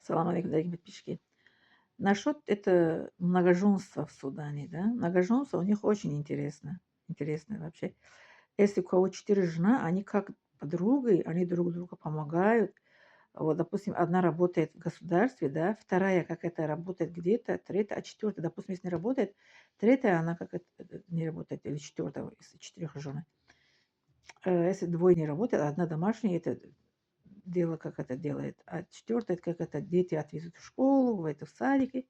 Салам алейкум, дорогие подписчики. Насчет это многоженства в Судане, да. Многоженство у них очень интересно. Интересно вообще. Если у кого 4 жена, они как подруги, они друг другу помогают. Вот, допустим, одна работает в государстве, да, вторая как это работает где-то, третья, а четвертая, допустим, если не работает, третья, она как это не работает, или четвертая из 4 жен. Если двое не работают, а одна домашняя, это дело, как это делает. А четвертое, как это дети отвезут в школу, в это в садики.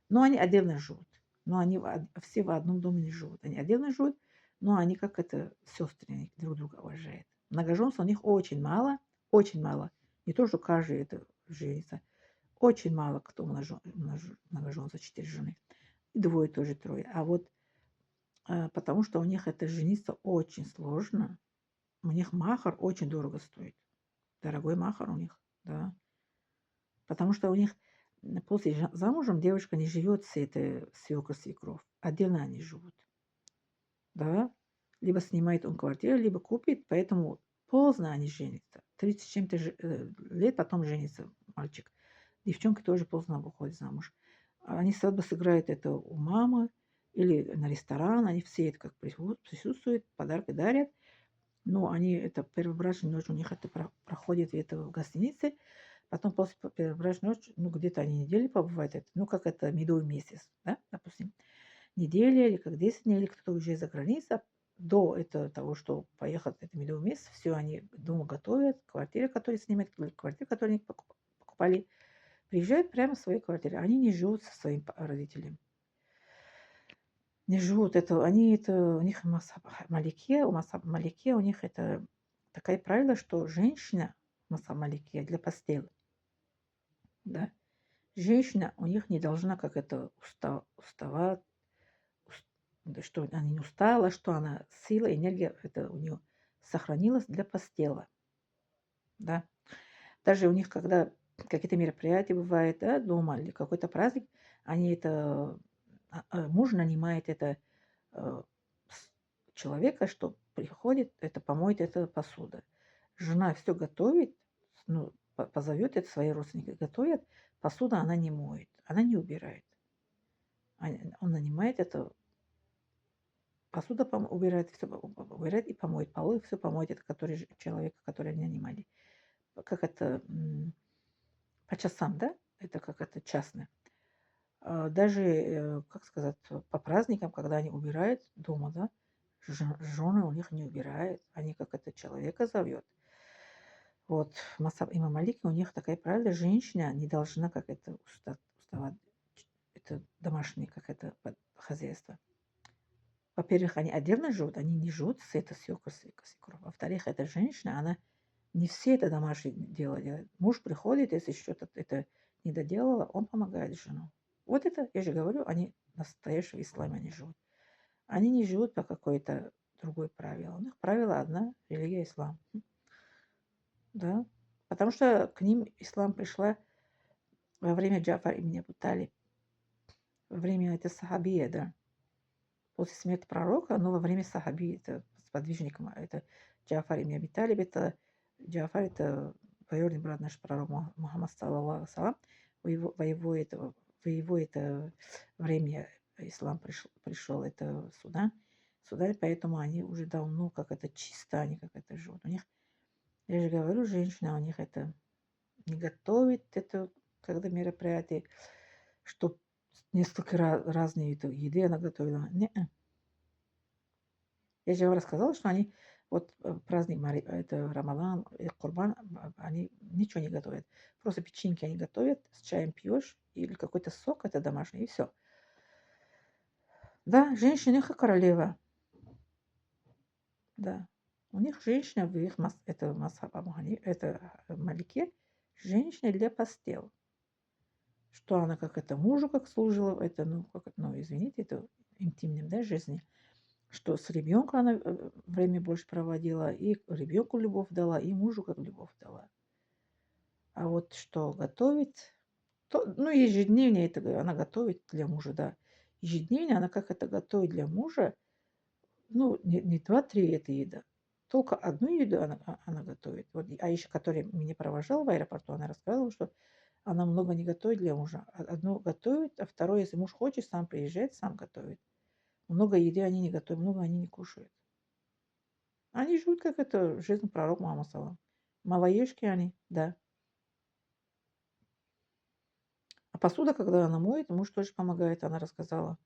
Но они отдельно живут. Но они все в одном доме не живут. Они отдельно живут, но они как это сестры, они друг друга уважают. Многоженства у них очень мало, очень мало. Не то, что каждый это женится. Очень мало кто многоженца, 4 жены. И двое тоже, трое. А вот потому что у них это жениться очень сложно. У них махар очень дорого стоит. Дорогой махар у них, да. Потому что у них после замужем девушка не живет с этой свекр, свекров. Отдельно они живут. Да. Либо снимает он квартиру, либо купит. Поэтому поздно они женятся. 30 с чем-то лет потом женится мальчик. Девчонка тоже поздно выходит замуж. Они свадьбу сыграют это у мамы или на ресторан. Они все это как присутствуют, подарки дарят. Но они это первобрачная ночь у них это проходит это в гостинице. Потом после первобрачной ночи, ну, где-то они недели побывают, это, ну, как это медовый месяц, да, допустим, неделя или как 10 дней, или кто-то уезжает за границу, до этого, того, что поехать это медовый месяц, все они дома готовят, квартиры, которые снимают, или квартиры, которые они покупали, приезжают прямо в свои квартиры. Они не живут со своим родителем. Не живут. Это, они, это, у них Малике, у Масаб Малике, у них это такое правило, что женщина Масаб Малике для постели, да, женщина у них не должна как это уставать, да, что она не устала, что она сила, энергия это у нее сохранилась для постела. Да. Даже у них, когда какие-то мероприятия бывают, да, дома или какой-то праздник, они это, муж нанимает это э, человека, что приходит, это помоет это посуда. Жена все готовит, ну, позовет это свои родственники, готовят, посуда она не моет, она не убирает. Он нанимает это, посуда убирает, все убирает и помоет полы, все помоет, это который человек, который они нанимали. Как это по часам, да? Это как это частно. Даже, как сказать, по праздникам, когда они убирают дома, да, жены у них не убирают, они как это человека зовет. Вот, Масаб имам Малики, у них такая правило, женщина не должна как это уставать, это домашнее, как это хозяйство. Во-первых, они отдельно живут, они не живут с этой свекровью. Во-вторых, эта женщина, она не все это домашнее дело делает. Муж приходит, если что-то это не доделала, он помогает жену. Вот это, я же говорю, они настоящего ислама они живут. Они не живут по какой-то другой правило. У них правило одна, религия ислам. Да. Потому что к ним ислам пришла во время Джафар ибн Абу Талиб, во время этой сахабия, да. После смерти пророка, но во время сахаби, это сподвижником, это Джафар ибн Аби Талиб, это Джафар, это двоюродный брат наш пророк Мухаммад, саллаллаху салам, в его это время ислам пришел это сюда, поэтому они уже давно, как это чисто, они как это живут. У них, я же говорю, женщина у них это не готовит, это когда мероприятие, что несколько разные это еды она готовила. Не, я же вам рассказала, что они вот праздник это Рамадан, Курбан, они ничего не готовят. Просто печеньки они готовят, с чаем пьешь или какой-то сок, это домашний, и все. Да, женщина их королева, да. У них женщина в их это Масхаб это Малике, женщина для постел. Что она как это мужу как служила, это, ну, как это, ну, извините, это интимным, да, жизни. Что с ребенком она время больше проводила, и ребенку любовь дала, и мужу как любовь дала. А вот что готовить, то, ну, ежедневно это она готовит для мужа, да. Ежедневно она как это готовит для мужа, ну, не 2-3 это еда. Только одну еду она готовит. Вот, а еще, которая меня провожала в аэропорту, она рассказывала, что она много не готовит для мужа. Одно готовит, а второе, если муж хочет, сам приезжает, сам готовит. Много еды они не готовят, много они не кушают. Они живут, как это, жизнь пророк Мухаммад салам. Малоежки они, да. А посуда, когда она моет, муж тоже помогает, она рассказала.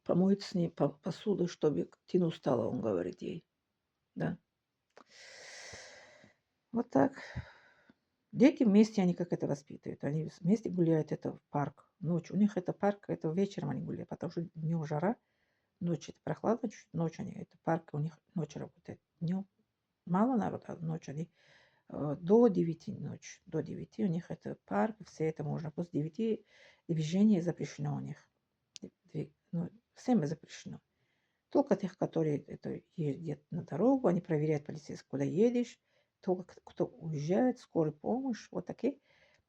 Помоет с ней посуду, чтобы ты не устала, он говорит ей. Да. Вот так. Дети вместе, они как это воспитывают. Они вместе гуляют, это в парк. Ночью. У них это парк, это вечером они гуляют, потому что днем жара, ночью это прохладно, чуть ночь они, это парк, у них ночь работает. Днем мало народа, а ночь они до 9 ночи. До 9 у них это парк, все это можно. После 9 движение запрещено у них. Ну, всем запрещено. Только тех, которые это ездят на дорогу, они проверяют полицейских, куда едешь. Только кто уезжает, скорая помощь, вот такие.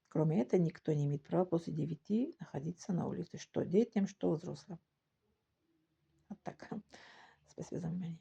Кроме этого, никто не имеет права после 9 находиться на улице. Что детям, что взрослым. Вот так. Спасибо за внимание.